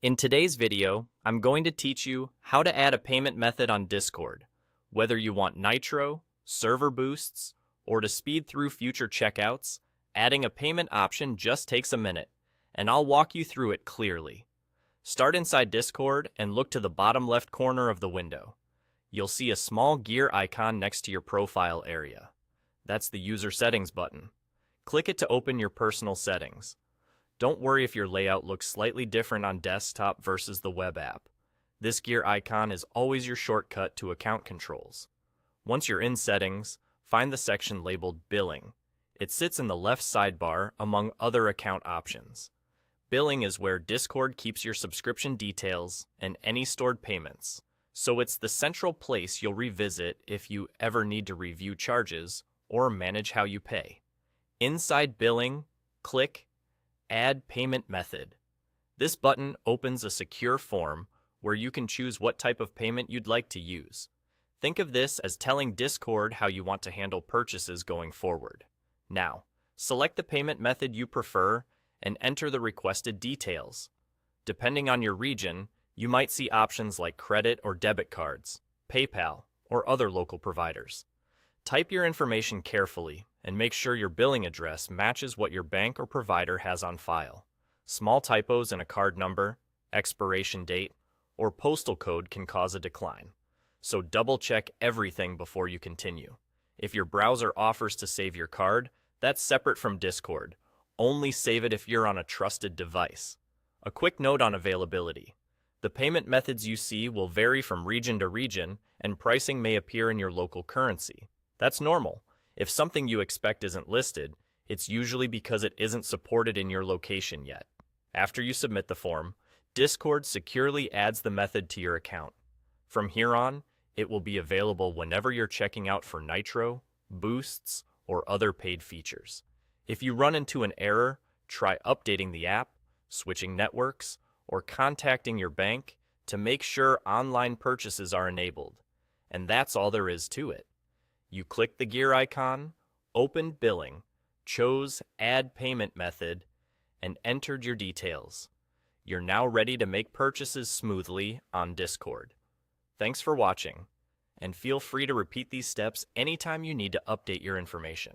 In today's video, I'm going to teach you how to add a payment method on Discord. Whether you want Nitro, server boosts, or to speed through future checkouts, adding a payment option just takes a minute, and I'll walk you through it clearly. Start inside Discord and look to the bottom left corner of the window. You'll see a small gear icon next to your profile area. That's the user settings button. Click it to open your personal settings. Don't worry if your layout looks slightly different on desktop versus the web app. This gear icon is always your shortcut to account controls. Once you're in settings, find the section labeled Billing. It sits in the left sidebar among other account options. Billing is where Discord keeps your subscription details and any stored payments, so it's the central place you'll revisit if you ever need to review charges or manage how you pay. Inside Billing, click Add Payment Method. This button opens a secure form where you can choose what type of payment you'd like to use. Think of this as telling Discord how you want to handle purchases going forward. Now, select the payment method you prefer and enter the requested details. Depending on your region, you might see options like credit or debit cards, PayPal, or other local providers. Type your information carefully and make sure your billing address matches what your bank or provider has on file. Small typos in a card number, expiration date, or postal code can cause a decline, so double-check everything before you continue. If your browser offers to save your card, that's separate from Discord. Only save it if you're on a trusted device. A quick note on availability. The payment methods you see will vary from region to region, and pricing may appear in your local currency. That's normal. If something you expect isn't listed, it's usually because it isn't supported in your location yet. After you submit the form, Discord securely adds the method to your account. From here on, it will be available whenever you're checking out for Nitro, boosts, or other paid features. If you run into an error, try updating the app, switching networks, or contacting your bank to make sure online purchases are enabled. And that's all there is to it. You click the gear icon, opened Billing, chose Add Payment Method, and entered your details. You're now ready to make purchases smoothly on Discord. Thanks for watching, and feel free to repeat these steps anytime you need to update your information.